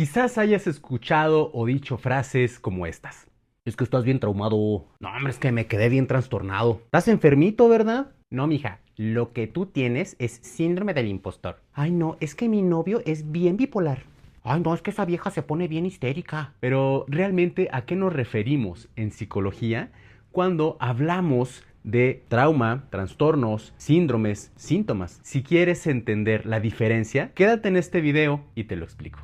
Quizás hayas escuchado o dicho frases como estas. Es que estás bien traumado. No, hombre, es que me quedé bien trastornado. Estás enfermito, ¿verdad? No, mija, lo que tú tienes es síndrome del impostor. Ay, no, es que mi novio es bien bipolar. Ay, no, es que esa vieja se pone bien histérica. Pero realmente, ¿a qué nos referimos en psicología cuando hablamos de trauma, trastornos, síndromes, síntomas? Si quieres entender la diferencia, quédate en este video y te lo explico.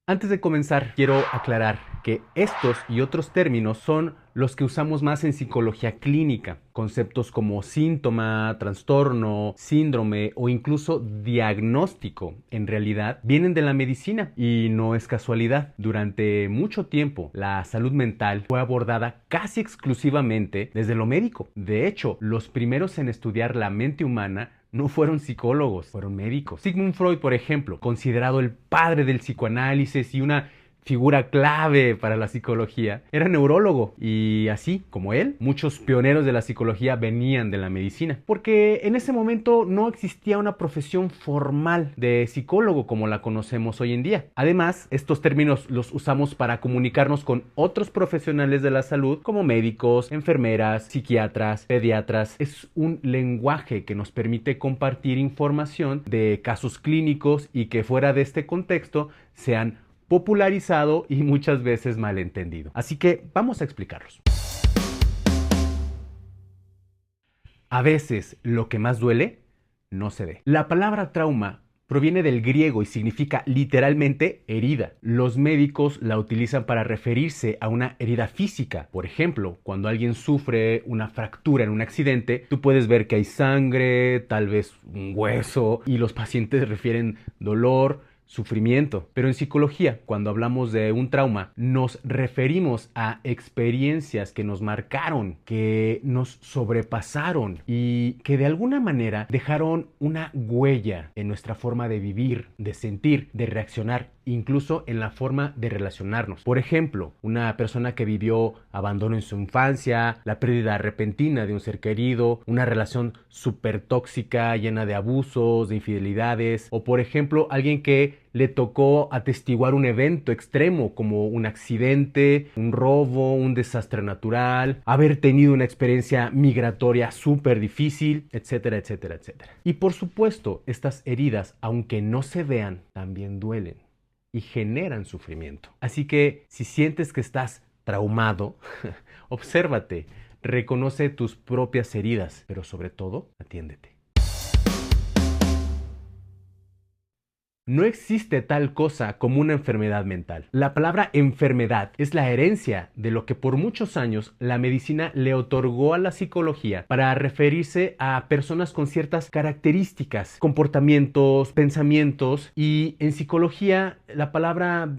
Antes de comenzar, quiero aclarar que estos y otros términos son los que usamos más en psicología clínica. Conceptos como síntoma, trastorno, síndrome o incluso diagnóstico, en realidad, vienen de la medicina y no es casualidad. Durante mucho tiempo, la salud mental fue abordada casi exclusivamente desde lo médico. De hecho, los primeros en estudiar la mente humana no fueron psicólogos, fueron médicos. Sigmund Freud, por ejemplo, considerado el padre del psicoanálisis y una figura clave para la psicología, era neurólogo y así como él, muchos pioneros de la psicología venían de la medicina, porque en ese momento no existía una profesión formal de psicólogo como la conocemos hoy en día. Además, estos términos los usamos para comunicarnos con otros profesionales de la salud como médicos, enfermeras, psiquiatras, pediatras. Es un lenguaje que nos permite compartir información de casos clínicos y que fuera de este contexto sean popularizado y muchas veces malentendido. Así que vamos a explicarlos. A veces lo que más duele no se ve. La palabra trauma proviene del griego y significa literalmente herida. Los médicos la utilizan para referirse a una herida física. Por ejemplo, cuando alguien sufre una fractura en un accidente, tú puedes ver que hay sangre, tal vez un hueso, y los pacientes refieren dolor, sufrimiento. Pero en psicología, cuando hablamos de un trauma, nos referimos a experiencias que nos marcaron, que nos sobrepasaron y que de alguna manera dejaron una huella en nuestra forma de vivir, de sentir, de reaccionar, incluso en la forma de relacionarnos. Por ejemplo, una persona que vivió abandono en su infancia, la pérdida repentina de un ser querido, una relación súper tóxica, llena de abusos, de infidelidades, o por ejemplo, alguien que le tocó atestiguar un evento extremo como un accidente, un robo, un desastre natural, haber tenido una experiencia migratoria súper difícil, etcétera, etcétera, etcétera. Y por supuesto, estas heridas, aunque no se vean, también duelen y generan sufrimiento. Así que si sientes que estás traumado, obsérvate, reconoce tus propias heridas, pero sobre todo, atiéndete. No existe tal cosa como una enfermedad mental. La palabra enfermedad es la herencia de lo que por muchos años la medicina le otorgó a la psicología para referirse a personas con ciertas características, comportamientos, pensamientos, y en psicología la palabra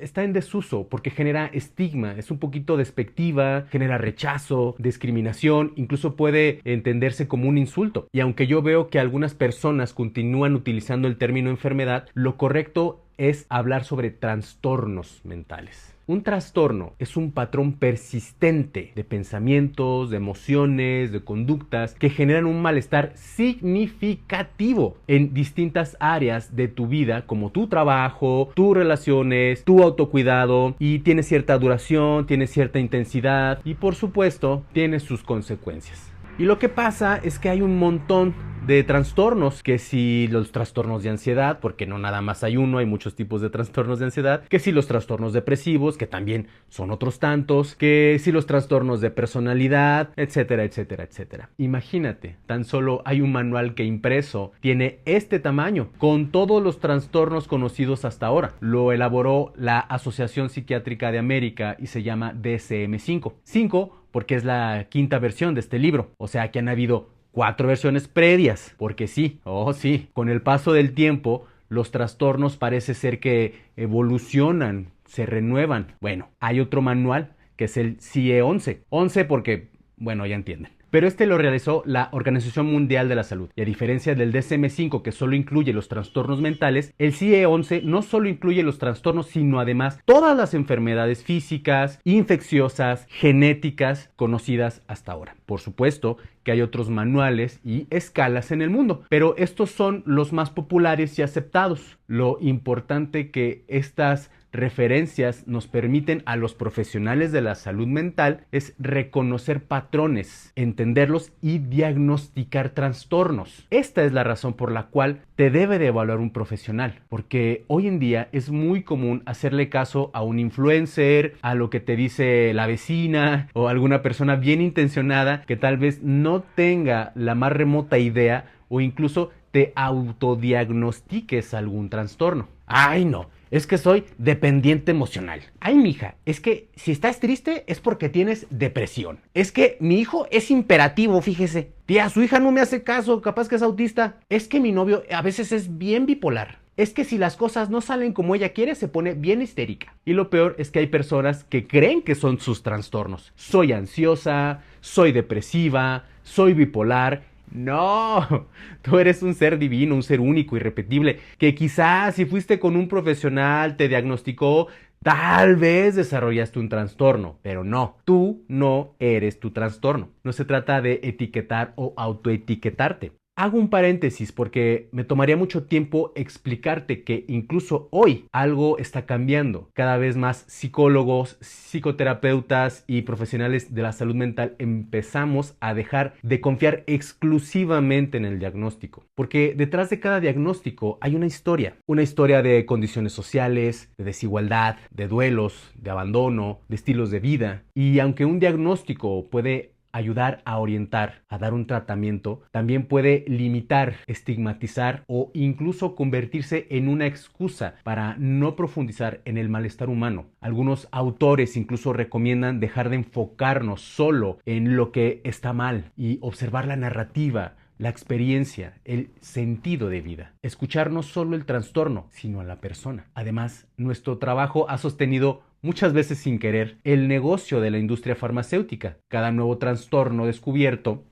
está en desuso porque genera estigma, es un poquito despectiva, genera rechazo, discriminación, incluso puede entenderse como un insulto. Y aunque yo veo que algunas personas continúan utilizando el término enfermedad, lo correcto es hablar sobre trastornos mentales. Un trastorno es un patrón persistente de pensamientos, de emociones, de conductas que generan un malestar significativo en distintas áreas de tu vida, como tu trabajo, tus relaciones, tu autocuidado, y tiene cierta duración, tiene cierta intensidad y por supuesto tiene sus consecuencias. Y lo que pasa es que hay un montón de trastornos, que si los trastornos de ansiedad, porque no nada más hay uno, hay muchos tipos de trastornos de ansiedad, que si los trastornos depresivos, que también son otros tantos, que si los trastornos de personalidad, etcétera, etcétera, etcétera. Imagínate, tan solo hay un manual que impreso tiene este tamaño, con todos los trastornos conocidos hasta ahora. Lo elaboró la Asociación Psiquiátrica de América y se llama DSM-5. 5 porque es la quinta versión de este libro, o sea que han habido 4 versiones previas, porque sí, oh sí, con el paso del tiempo los trastornos parece ser que evolucionan, se renuevan. Bueno, hay otro manual que es el CIE-11, 11 porque, bueno, ya entienden. pero este lo realizó la Organización Mundial de la Salud. Y a diferencia del DSM-5, que solo incluye los trastornos mentales, el CIE-11 no solo incluye los trastornos, sino además todas las enfermedades físicas, infecciosas, genéticas conocidas hasta ahora. Por supuesto que hay otros manuales y escalas en el mundo, pero estos son los más populares y aceptados. Lo importante que estas referencias nos permiten a los profesionales de la salud mental es reconocer patrones, entenderlos y diagnosticar trastornos. Esta es la razón por la cual te debe de evaluar un profesional, porque hoy en día es muy común hacerle caso a un influencer, a lo que te dice la vecina o alguna persona bien intencionada que tal vez no tenga la más remota idea o incluso te autodiagnostiques algún trastorno. Ay, no, es que soy dependiente emocional. Ay, mija, es que si estás triste es porque tienes depresión. Es que mi hijo es imperativo, fíjese. Tía, su hija no me hace caso, capaz que es autista. Es que mi novio a veces es bien bipolar. Es que si las cosas no salen como ella quiere, se pone bien histérica. Y lo peor es que hay personas que creen que son sus trastornos. Soy ansiosa, soy depresiva, soy bipolar. No, tú eres un ser divino, un ser único, irrepetible, que quizás si fuiste con un profesional, te diagnosticó, tal vez desarrollaste un trastorno, pero no, tú no eres tu trastorno. No se trata de etiquetar o autoetiquetarte. Hago un paréntesis porque me tomaría mucho tiempo explicarte que incluso hoy algo está cambiando. Cada vez más psicólogos, psicoterapeutas y profesionales de la salud mental empezamos a dejar de confiar exclusivamente en el diagnóstico. Porque detrás de cada diagnóstico hay una historia de condiciones sociales, de desigualdad, de duelos, de abandono, de estilos de vida. Y aunque un diagnóstico puede ayudar a orientar, a dar un tratamiento, también puede limitar, estigmatizar o incluso convertirse en una excusa para no profundizar en el malestar humano. Algunos autores incluso recomiendan dejar de enfocarnos solo en lo que está mal y observar la narrativa, la experiencia, el sentido de vida. Escuchar no solo el trastorno, sino a la persona. Además, nuestro trabajo ha sostenido muchas veces sin querer, el negocio de la industria farmacéutica. Cada nuevo trastorno descubierto,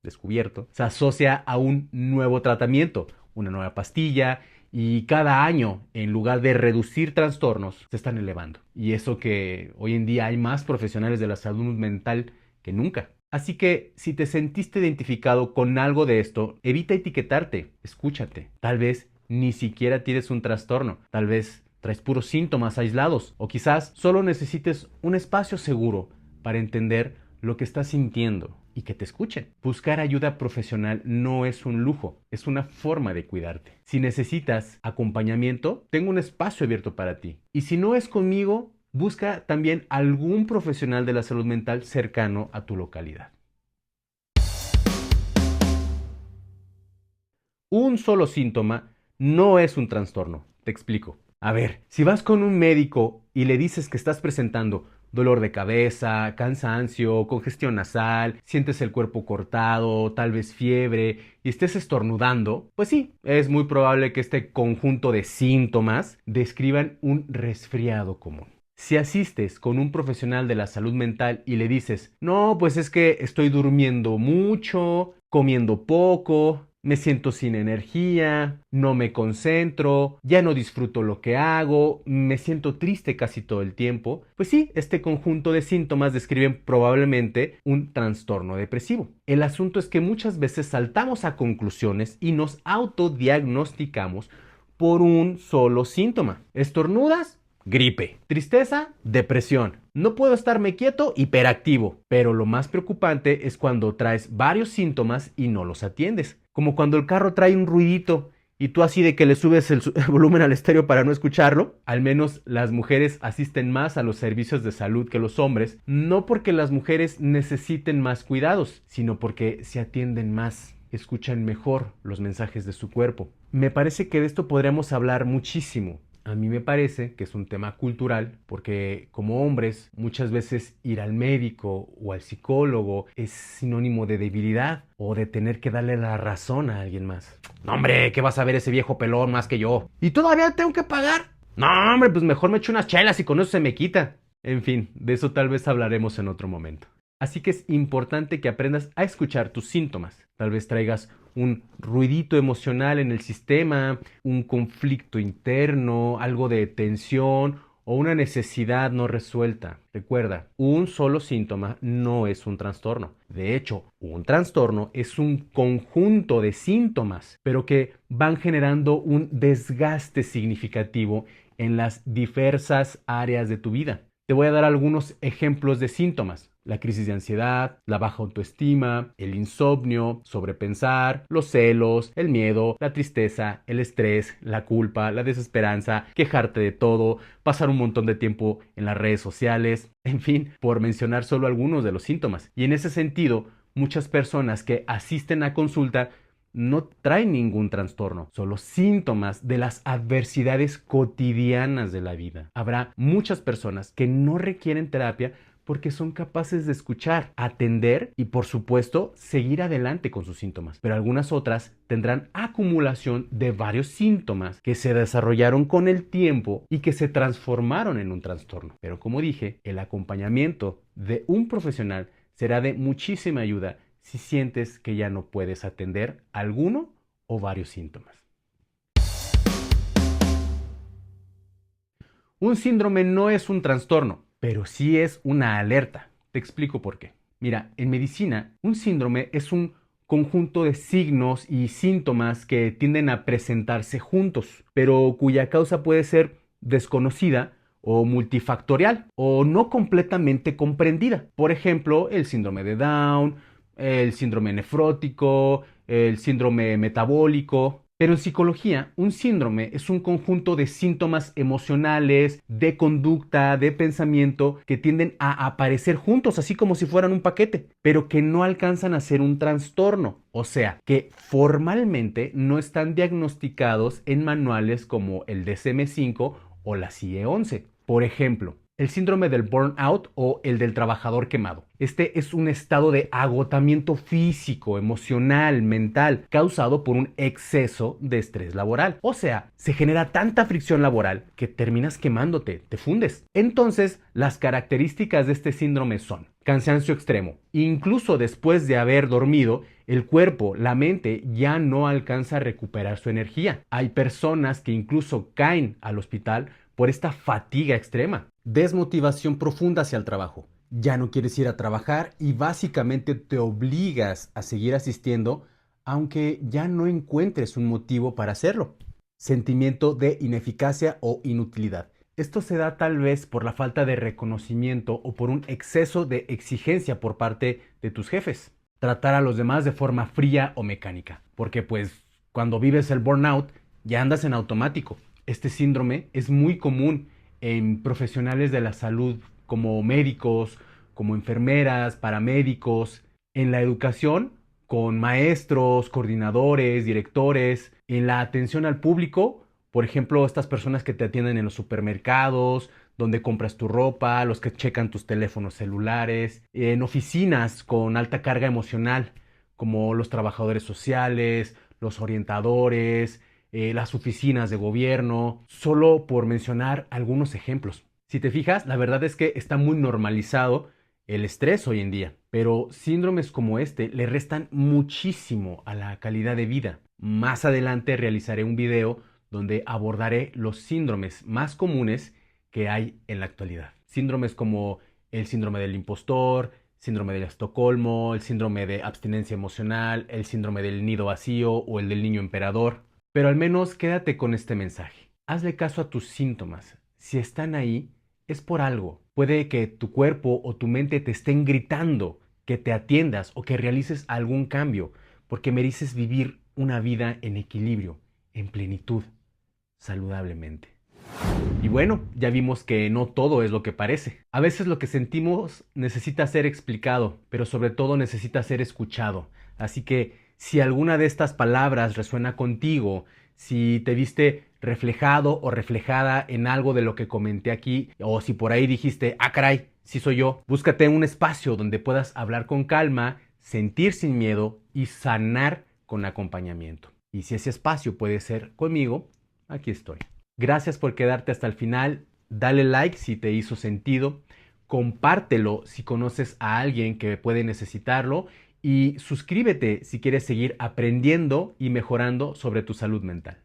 se asocia a un nuevo tratamiento, una nueva pastilla, y cada año, en lugar de reducir trastornos, se están elevando. Y eso que hoy en día hay más profesionales de la salud mental que nunca. Así que, si te sentiste identificado con algo de esto, evita etiquetarte, escúchate. Tal vez ni siquiera tienes un trastorno, tal vez traes puros síntomas aislados o quizás solo necesites un espacio seguro para entender lo que estás sintiendo y que te escuchen. Buscar ayuda profesional no es un lujo, es una forma de cuidarte. Si necesitas acompañamiento, tengo un espacio abierto para ti. Y si no es conmigo, busca también algún profesional de la salud mental cercano a tu localidad. Un solo síntoma no es un trastorno. Te explico. A ver, si vas con un médico y le dices que estás presentando dolor de cabeza, cansancio, congestión nasal, sientes el cuerpo cortado, tal vez fiebre y estés estornudando, pues sí, es muy probable que este conjunto de síntomas describan un resfriado común. Si asistes con un profesional de la salud mental y le dices, no, pues es que estoy durmiendo mucho, comiendo poco, me siento sin energía, no me concentro, ya no disfruto lo que hago, me siento triste casi todo el tiempo, pues sí, este conjunto de síntomas describen probablemente un trastorno depresivo. El asunto es que muchas veces saltamos a conclusiones y nos autodiagnosticamos por un solo síntoma. ¿Estornudas? Gripe. Tristeza, depresión. No puedo estarme quieto, hiperactivo. Pero lo más preocupante es cuando traes varios síntomas y no los atiendes. Como cuando el carro trae un ruidito y tú así de que le subes el volumen al estéreo para no escucharlo. Al menos las mujeres asisten más a los servicios de salud que los hombres, no porque las mujeres necesiten más cuidados, sino porque se atienden más, escuchan mejor los mensajes de su cuerpo. Me parece que de esto podríamos hablar muchísimo. A mí me parece que es un tema cultural porque como hombres muchas veces ir al médico o al psicólogo es sinónimo de debilidad o de tener que darle la razón a alguien más. No, hombre, ¿qué vas a ver ese viejo pelón más que yo? ¿Y todavía tengo que pagar? No, hombre, pues mejor me echo unas chelas y con eso se me quita. En fin, de eso tal vez hablaremos en otro momento. Así que es importante que aprendas a escuchar tus síntomas. Tal vez traigas un ruidito emocional en el sistema, un conflicto interno, algo de tensión o una necesidad no resuelta. Recuerda, un solo síntoma no es un trastorno. De hecho, un trastorno es un conjunto de síntomas, pero que van generando un desgaste significativo en las diversas áreas de tu vida. Te voy a dar algunos ejemplos de síntomas. La crisis de ansiedad, la baja autoestima, el insomnio, sobrepensar, los celos, el miedo, la tristeza, el estrés, la culpa, la desesperanza, quejarte de todo, pasar un montón de tiempo en las redes sociales, en fin, por mencionar solo algunos de los síntomas. Y en ese sentido, muchas personas que asisten a consulta no traen ningún trastorno, solo síntomas de las adversidades cotidianas de la vida. Habrá muchas personas que no requieren terapia porque son capaces de escuchar, atender y, por supuesto, seguir adelante con sus síntomas. Pero algunas otras tendrán acumulación de varios síntomas que se desarrollaron con el tiempo y que se transformaron en un trastorno. Pero como dije, el acompañamiento de un profesional será de muchísima ayuda si sientes que ya no puedes atender alguno o varios síntomas. Un síndrome no es un trastorno, pero sí es una alerta. Te explico por qué. Mira, en medicina, un síndrome es un conjunto de signos y síntomas que tienden a presentarse juntos, pero cuya causa puede ser desconocida o multifactorial o no completamente comprendida. Por ejemplo, el síndrome de Down, el síndrome nefrótico, el síndrome metabólico. Pero en psicología, un síndrome es un conjunto de síntomas emocionales, de conducta, de pensamiento que tienden a aparecer juntos, así como si fueran un paquete, pero que no alcanzan a ser un trastorno. O sea, que formalmente no están diagnosticados en manuales como el DSM-5 o la CIE-11. Por ejemplo, el síndrome del burnout o el del trabajador quemado. Este es un estado de agotamiento físico, emocional, mental, causado por un exceso de estrés laboral. O sea, se genera tanta fricción laboral que terminas quemándote, te fundes. Entonces, las características de este síndrome son cansancio extremo. Incluso después de haber dormido, el cuerpo, la mente ya no alcanza a recuperar su energía. Hay personas que incluso caen al hospital por esta fatiga extrema. Desmotivación profunda hacia el trabajo. Ya no quieres ir a trabajar y básicamente te obligas a seguir asistiendo aunque ya no encuentres un motivo para hacerlo. Sentimiento de ineficacia o inutilidad. Esto se da tal vez por la falta de reconocimiento o por un exceso de exigencia por parte de tus jefes. Tratar a los demás de forma fría o mecánica, porque pues cuando vives el burnout ya andas en automático. Este síndrome es muy común en profesionales de la salud como médicos, como enfermeras, paramédicos, en la educación con maestros, coordinadores, directores, en la atención al público, por ejemplo, estas personas que te atienden en los supermercados, donde compras tu ropa, los que checan tus teléfonos celulares, en oficinas con alta carga emocional, como los trabajadores sociales, los orientadores, las oficinas de gobierno, solo por mencionar algunos ejemplos. Si te fijas, la verdad es que está muy normalizado el estrés hoy en día, pero síndromes como este le restan muchísimo a la calidad de vida. Más adelante realizaré un video donde abordaré los síndromes más comunes que hay en la actualidad. Síndromes como el síndrome del impostor, síndrome de Estocolmo, el síndrome de abstinencia emocional, el síndrome del nido vacío o el del niño emperador. Pero al menos quédate con este mensaje. Hazle caso a tus síntomas. Si están ahí, es por algo. Puede que tu cuerpo o tu mente te estén gritando que te atiendas o que realices algún cambio, porque mereces vivir una vida en equilibrio, en plenitud, saludablemente. Y bueno, ya vimos que no todo es lo que parece. A veces lo que sentimos necesita ser explicado, pero sobre todo necesita ser escuchado. Así que si alguna de estas palabras resuena contigo, si te viste reflejado o reflejada en algo de lo que comenté aquí, o si por ahí dijiste, ah caray, sí soy yo, búscate un espacio donde puedas hablar con calma, sentir sin miedo y sanar con acompañamiento. Y si ese espacio puede ser conmigo, aquí estoy. Gracias por quedarte hasta el final. Dale like si te hizo sentido. compártelo si conoces a alguien que puede necesitarlo y suscríbete si quieres seguir aprendiendo y mejorando sobre tu salud mental.